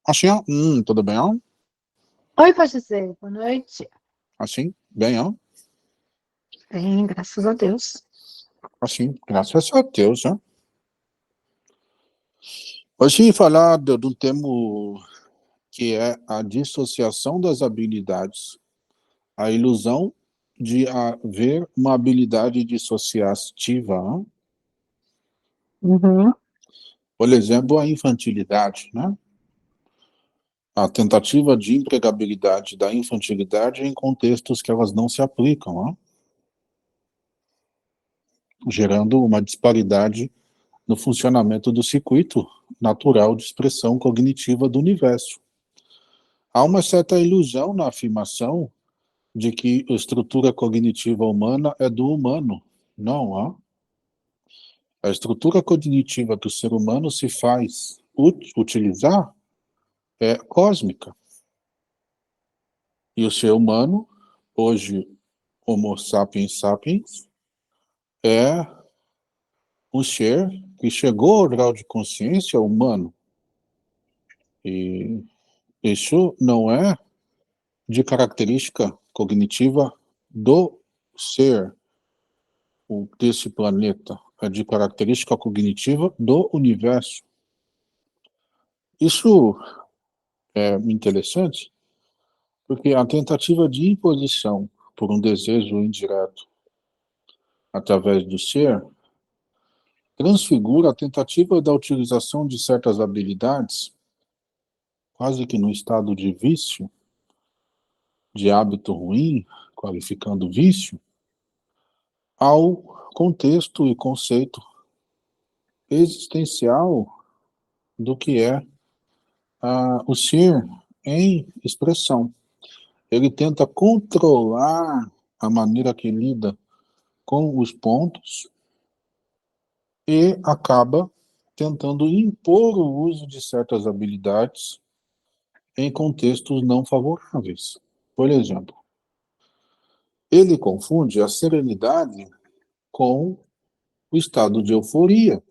Assim, ó, tudo bem, ó? Oi, pode dizer, boa noite. Assim, bem, ó? Bem, graças a Deus. Assim, graças a Deus, ó. Hoje falar de um tema que é a dissociação das habilidades, a ilusão de haver uma habilidade dissociativa, ó. Uhum. Por exemplo, a infantilidade, né? A tentativa de empregabilidade da infantilidade em contextos que elas não se aplicam, ó, gerando uma disparidade no funcionamento do circuito natural de expressão cognitiva do universo. Há uma certa ilusão na afirmação de que a estrutura cognitiva humana é do humano. Não há. A estrutura cognitiva que o ser humano se faz utilizar é cósmica. E o ser humano, hoje Homo sapiens sapiens, é um ser que chegou ao grau de consciência humano. E isso não é de característica cognitiva do ser desse planeta, é de característica cognitiva do universo. Isso é interessante, porque a tentativa de imposição por um desejo indireto através do ser transfigura a tentativa da utilização de certas habilidades, quase que no estado de vício, de hábito ruim, qualificando vício, ao contexto e conceito existencial do que é o ser em expressão. Ele tenta controlar a maneira que lida com os pontos e acaba tentando impor o uso de certas habilidades em contextos não favoráveis. Por exemplo, ele confunde a serenidade com o estado de euforia,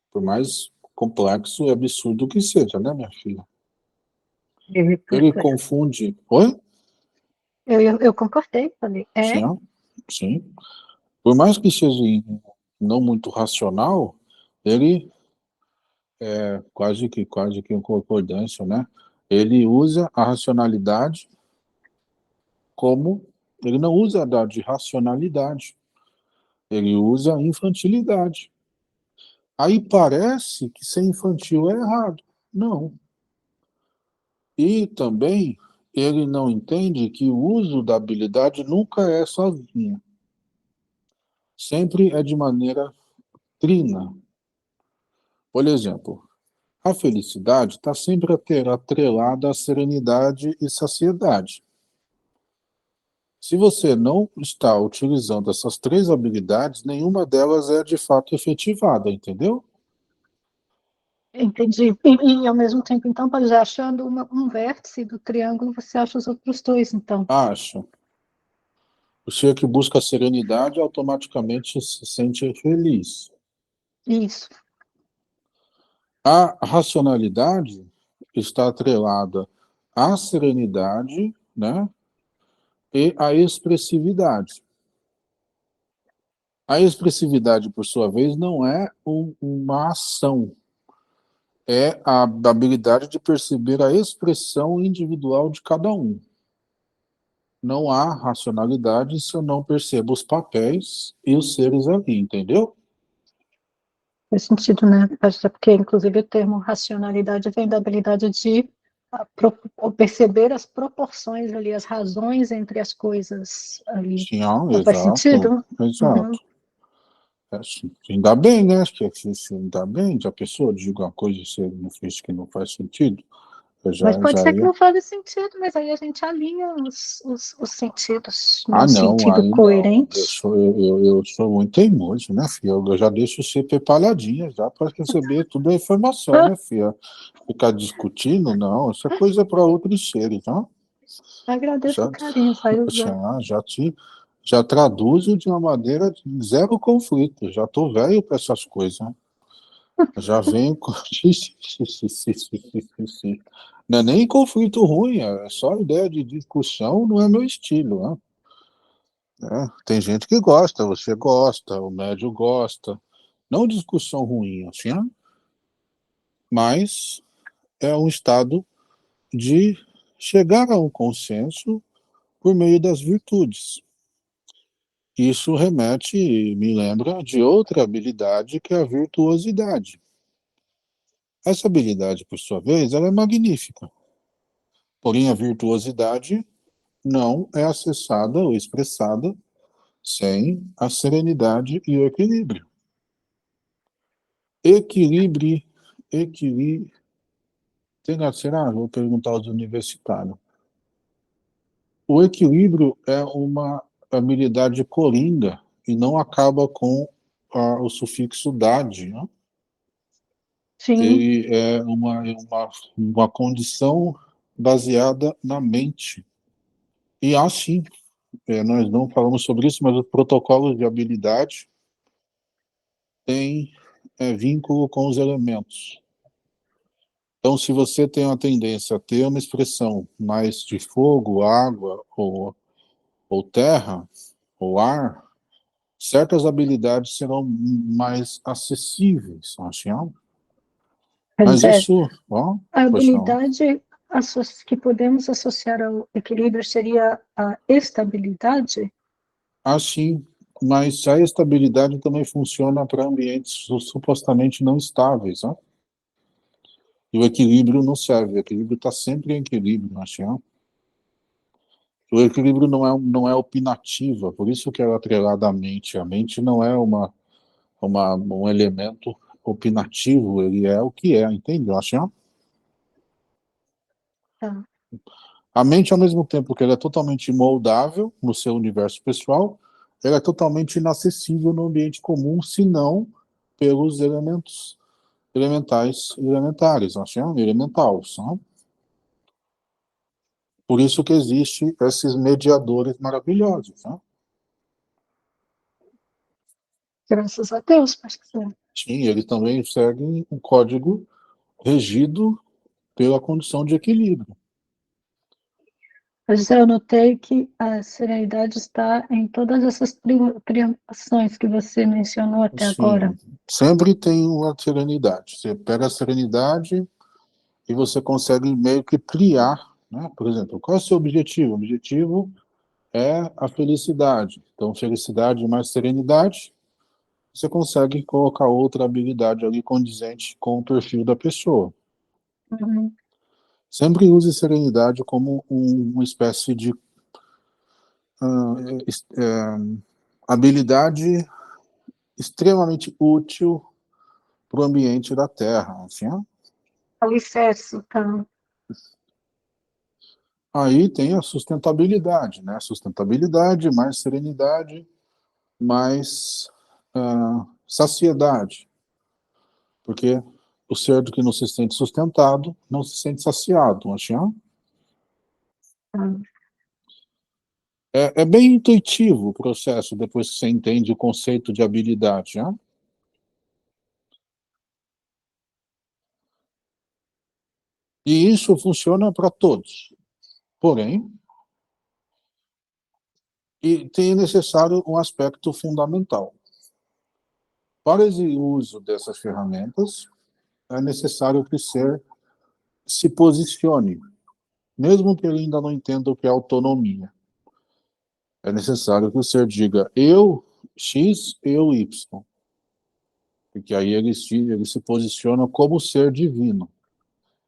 por mais complexo e absurdo que seja, né, minha filha? Ele confunde... Oi? Eu concordei, falei, Sim, ó. Sim. Por mais que seja não muito racional, ele é quase que uma concordância, né? Ele usa a racionalidade como... Ele não usa de racionalidade, ele usa a infantilidade. Aí parece que ser infantil é errado. Não. E também ele não entende que o uso da habilidade nunca é sozinho. Sempre é de maneira trina. Por exemplo, a felicidade está sempre atrelada à serenidade e saciedade. Se você não está utilizando essas três habilidades, nenhuma delas é de fato efetivada, entendeu? entendi. E ao mesmo tempo, então, já achando um vértice do triângulo, você acha os outros dois, então. Acho. O ser que busca a serenidade automaticamente se sente feliz. Isso. A racionalidade está atrelada à serenidade, né, e à expressividade. A expressividade, por sua vez, não é uma ação, é a habilidade de perceber a expressão individual de cada um. Não há racionalidade se eu não percebo os papéis e os seres ali, entendeu? Faz sentido, né? Acho porque, inclusive, o termo racionalidade vem da habilidade de perceber as proporções ali, as razões entre as coisas ali. Sim, Faz exato, sentido? Uhum. exato. Ainda bem, né? Acho que ainda bem, já a pessoa diga uma coisa e você não fez que não faz sentido. Eu Mas pode já ser que ia. não faça sentido, mas aí a gente alinha os sentidos Ah, num não, sentido aí não. coerente. Eu sou muito teimoso, né, filha? Eu já deixo você preparadinha já para receber toda a informação, né, filha? Ficar discutindo, não, isso é coisa para outros seres, não? Agradeço Já, o carinho, vai usar. já traduzo de uma maneira de zero conflito. Já tô velho para essas coisas, né? Já vem com... Não é nem conflito ruim, é só ideia de discussão, não é meu estilo, né? Tem gente que gosta, você gosta, o médio gosta. Não discussão ruim, assim, né? Mas é um estado de chegar a um consenso por meio das virtudes. Isso remete, me lembra de outra habilidade que é a virtuosidade. Essa habilidade, por sua vez, ela é magnífica. Porém, a virtuosidade não é acessada ou expressada sem a serenidade e o equilíbrio. Equilíbrio, equilíbrio. Será? Vou perguntar aos universitários. O equilíbrio é uma habilidade coringa e não acaba com o sufixo "dade", né? Sim, Ele é uma condição baseada na mente. E assim, nós não falamos sobre isso, mas os protocolos de habilidade têm vínculo com os elementos. Então, se você tem uma tendência a ter uma expressão mais de fogo, água, ou terra, ou ar, certas habilidades serão mais acessíveis, assim, ó. pois Mas é. isso, ó, A pois não. habilidade que podemos associar ao equilíbrio seria a estabilidade? Assim, mas a estabilidade também funciona para ambientes supostamente não estáveis, ó. E o equilíbrio não serve, o equilíbrio está sempre em equilíbrio, assim, ó. O equilíbrio não é opinativa, por isso que é atrelada à mente. A mente não é um elemento opinativo, ele é o que é, entende? Assim, ó. Tá. A mente, ao mesmo tempo que ela é totalmente moldável no seu universo pessoal, ela é totalmente inacessível no ambiente comum, se não pelos elementos elementais e elementares, assim, ó, elemental, sabe? Por isso que existe esses mediadores maravilhosos, né? Graças a Deus, mas Sim, eles também seguem um código regido pela condição de equilíbrio. eu notei que a serenidade está em todas essas preocupações que você mencionou até agora. Sim, sempre tem uma serenidade. Você pega a serenidade e você consegue meio que criar, né? Por exemplo, qual é o seu objetivo? O objetivo é a felicidade. Então, felicidade mais serenidade, você consegue colocar outra habilidade ali condizente com o perfil da pessoa. Uhum. Sempre use serenidade como uma espécie de habilidade extremamente útil para o ambiente da Terra. Assim, ó. Alicerce, tá? Aí tem a sustentabilidade, né? Sustentabilidade, mais serenidade, mais saciedade. Porque o ser do que não se sente sustentado não se sente saciado. Assim, ó. Tá. É bem intuitivo o processo depois que você entende o conceito de habilidade. Né? E isso funciona para todos. Porém, e tem necessário um aspecto fundamental. Para o uso dessas ferramentas, é necessário que o ser se posicione, mesmo que ele ainda não entenda o que é autonomia. É necessário que o ser diga eu X, eu Y, porque aí ele se posiciona como ser divino.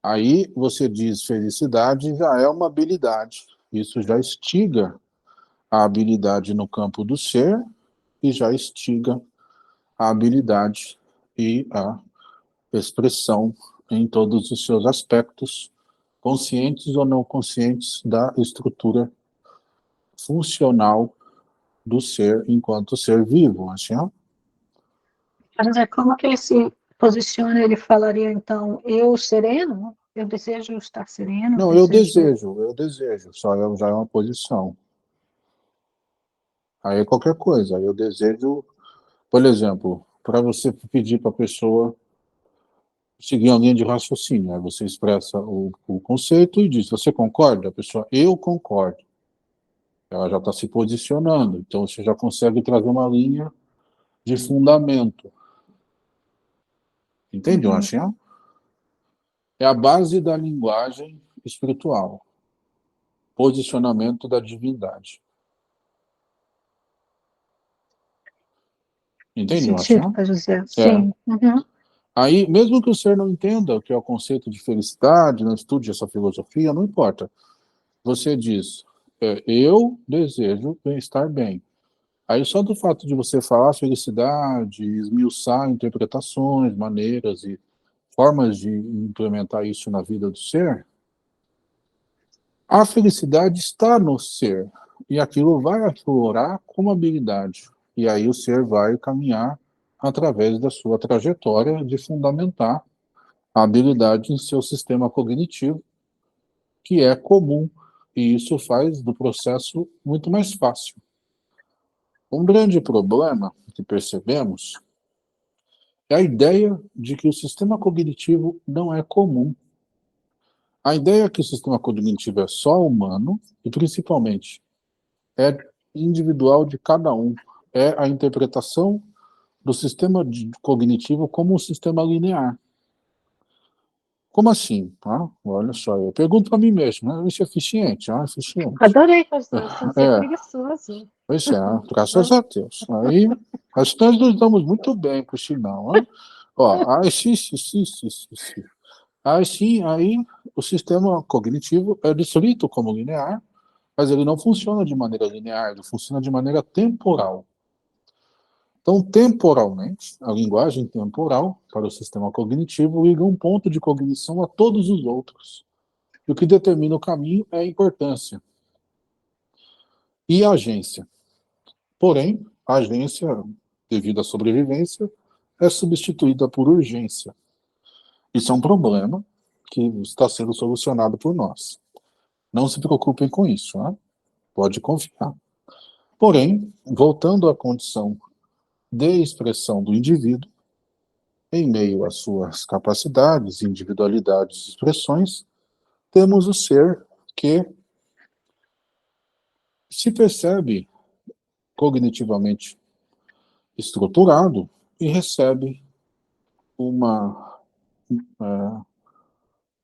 Aí você diz felicidade já é uma habilidade. Isso já instiga a habilidade no campo do ser e já instiga a habilidade e a expressão em todos os seus aspectos, conscientes ou não conscientes, da estrutura funcional do ser enquanto ser vivo. Assim, ó. Quer dizer, como que ele se posiciona? Ele falaria, então, eu sereno? Eu desejo estar sereno, Não, desejo... eu desejo, só já é uma posição. Aí é qualquer coisa, aí eu desejo, por exemplo, para você pedir para a pessoa seguir uma linha de raciocínio. Aí você expressa o conceito e diz, você concorda? A pessoa, eu concordo. Ela já está se posicionando, então você já consegue trazer uma linha de fundamento. Entende, Marcinho? É a base da linguagem espiritual. Posicionamento da divindade. Faz Entende, sentido, Marcinho? para José. É. Sim. Uhum. Aí, mesmo que o ser não entenda o que é o conceito de felicidade, não estude essa filosofia, não importa. Você diz, eu desejo estar bem. Aí, só do fato de você falar felicidade, esmiuçar interpretações, maneiras e formas de implementar isso na vida do ser, a felicidade está no ser. E aquilo vai aflorar como habilidade. E aí o ser vai caminhar através da sua trajetória de fundamentar a habilidade em seu sistema cognitivo, que é comum. E isso faz do processo muito mais fácil. Um grande problema que percebemos é a ideia de que o sistema cognitivo não é comum. A ideia é que o sistema cognitivo é só humano e, principalmente, é individual de cada um. É a interpretação do sistema cognitivo como um sistema linear. Como assim? Ah, olha só, eu pergunto para mim mesmo, né? Isso é eficiente? Ah, eficiente. Adorei, pastor. Você é É, preguiçoso. pois é, graças a Deus. Aí, acho que nós nos damos muito bem, por sinal. Né? Ó, sim. Aí sim, aí o sistema cognitivo é descrito como linear, mas ele não funciona de maneira linear, ele funciona de maneira temporal. Então, temporalmente, a linguagem temporal para o sistema cognitivo liga um ponto de cognição a todos os outros. E o que determina o caminho é a importância e a agência. Porém, a agência, devido à sobrevivência, é substituída por urgência. Isso é um problema que está sendo solucionado por nós. Não se preocupem com isso, né? Pode confiar. Porém, voltando à condição de expressão do indivíduo, em meio às suas capacidades, individualidades e expressões, temos o ser que se percebe cognitivamente estruturado e recebe uma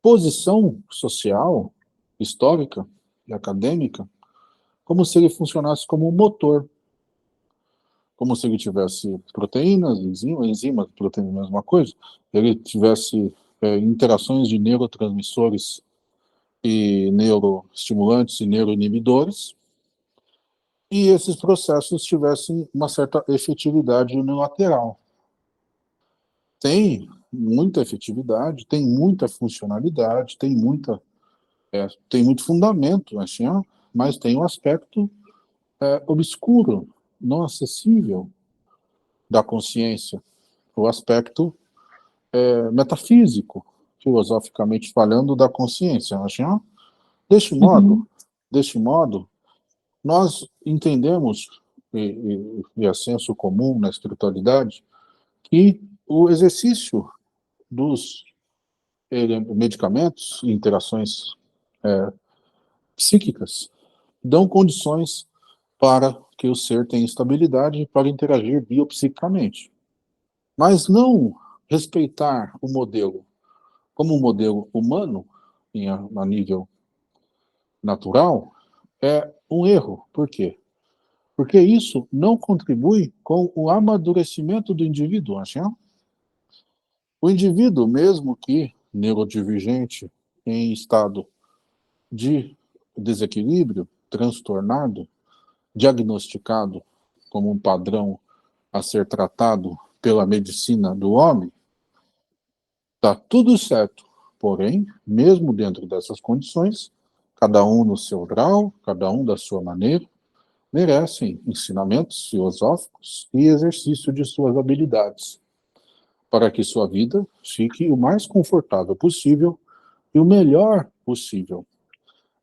posição social, histórica e acadêmica, como se ele funcionasse como um motor, como se ele tivesse proteínas, enzimas, proteínas, mesma coisa, ele tivesse interações de neurotransmissores e neuroestimulantes e neuroinibidores, e esses processos tivessem uma certa efetividade unilateral. Tem muita efetividade, tem muita funcionalidade, tem muito fundamento, assim, ó, mas tem um aspecto obscuro, não acessível da consciência, o aspecto metafísico, filosoficamente falando, da consciência. Assim, ó. Deste modo, Uhum. deste modo, nós entendemos, e é senso comum na espiritualidade, que o exercício dos medicamentos e interações psíquicas dão condições para que o ser tenha estabilidade para interagir biopsiquicamente. Mas não respeitar o modelo como um modelo humano, a nível natural, é um erro. Por quê? Porque isso não contribui com o amadurecimento do indivíduo. Assim, ó. O indivíduo, mesmo que neurodivergente, em estado de desequilíbrio, transtornado, diagnosticado como um padrão a ser tratado pela medicina do homem, está tudo certo. Porém, mesmo dentro dessas condições, cada um no seu grau, cada um da sua maneira, merecem ensinamentos filosóficos e exercício de suas habilidades, para que sua vida fique o mais confortável possível e o melhor possível,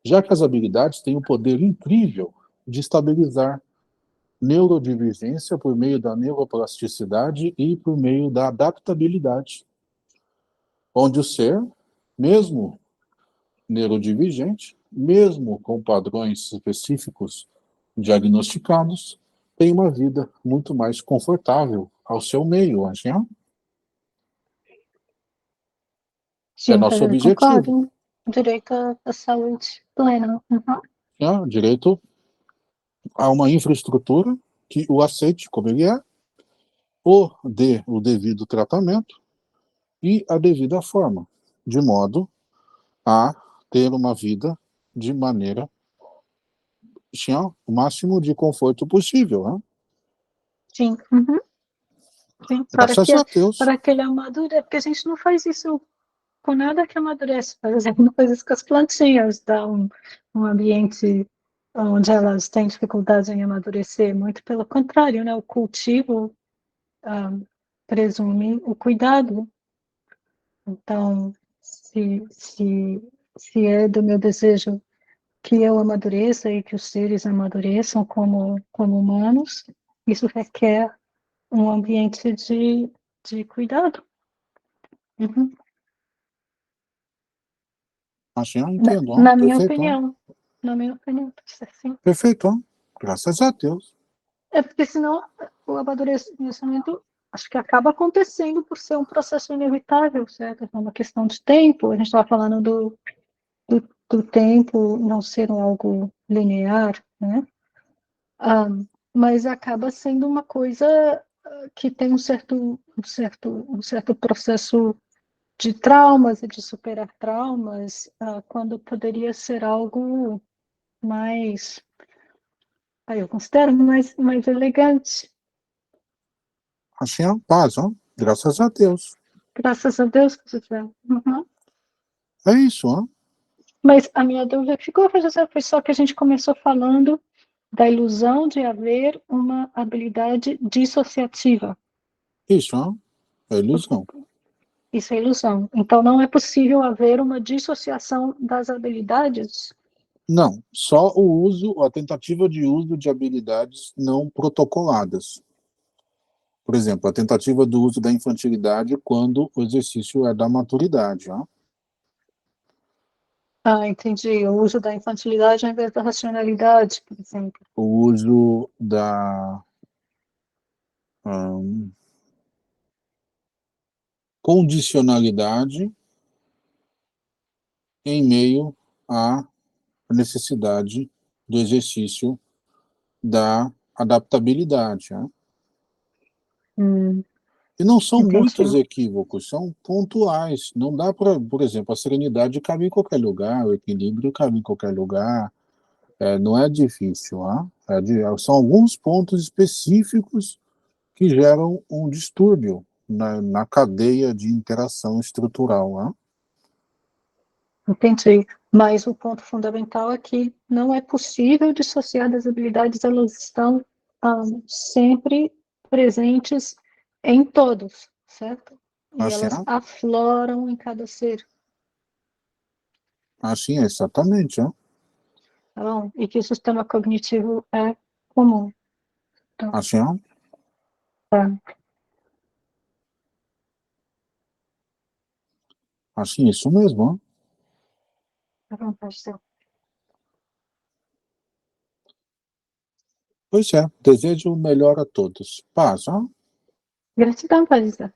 já que as habilidades têm o poder incrível de estabilizar neurodivergência por meio da neuroplasticidade e por meio da adaptabilidade. onde o ser, mesmo neurodivergente, mesmo com padrões específicos diagnosticados, tem uma vida muito mais confortável ao seu meio, assim, ó. É Sim, nosso objetivo, concordo. Direito à saúde plena. Uhum. né? Direito a uma infraestrutura que o aceite como ele é, ou dê o devido tratamento e a devida forma, de modo a ter uma vida de maneira, assim, ó, o máximo de conforto possível, né? Sim. Uhum. Sim, Graças a Deus. para que ele amadureça, porque a gente não faz isso com nada que amadurece, por exemplo, não faz isso com as plantinhas, dá um ambiente onde elas têm dificuldade em amadurecer, muito pelo contrário, né? O cultivo ah, presume o cuidado. Então, se é do meu desejo que eu amadureça e que os seres amadureçam como humanos, isso requer um ambiente de cuidado. Uhum. Assim eu Na, entendo, ó. na minha Perfeito, ó. opinião, na minha opinião, sim. Perfeito, ó. Graças a Deus. É porque senão o amadurecimento acho que acaba acontecendo por ser um processo inevitável, certo? É uma questão de tempo. A gente estava falando do tempo não ser algo linear, né? Ah, mas acaba sendo uma coisa que tem um certo processo de traumas e de superar traumas, quando poderia ser algo mais, eu considero mais elegante. Assim é a paz, ó. Graças a Deus. Graças a Deus que você tiver. Uhum. É isso, ó. Mas a minha dúvida que ficou foi só que a gente começou falando da ilusão de haver uma habilidade dissociativa. Isso, ó. É ilusão. Isso é ilusão. Então, não é possível haver uma dissociação das habilidades. Não, só o uso, a tentativa de uso de habilidades não protocoladas. Por exemplo, a tentativa do uso da infantilidade quando o exercício é da maturidade, ó. Ah, entendi. O uso da infantilidade ao invés da racionalidade, por exemplo. O uso da condicionalidade em meio à necessidade do exercício da adaptabilidade, né? Hum, E não são entendi. muitos equívocos, são pontuais. Não dá para, por exemplo, a serenidade cabe em qualquer lugar, o equilíbrio cabe em qualquer lugar. Não é difícil, né? São alguns pontos específicos que geram um distúrbio na cadeia de interação estrutural, né? Entendi. Mas o ponto fundamental é que não é possível dissociar das habilidades, elas estão sempre presentes em todos, certo? E Assim, elas afloram em cada ser, assim, exatamente, né? tá bom? E que o sistema cognitivo é comum. Então, Assim, tá, assim, isso mesmo, né? tá bom, parceiro. Pois é, desejo o melhor a todos. Paz, ó. Gratidão, Thalisa.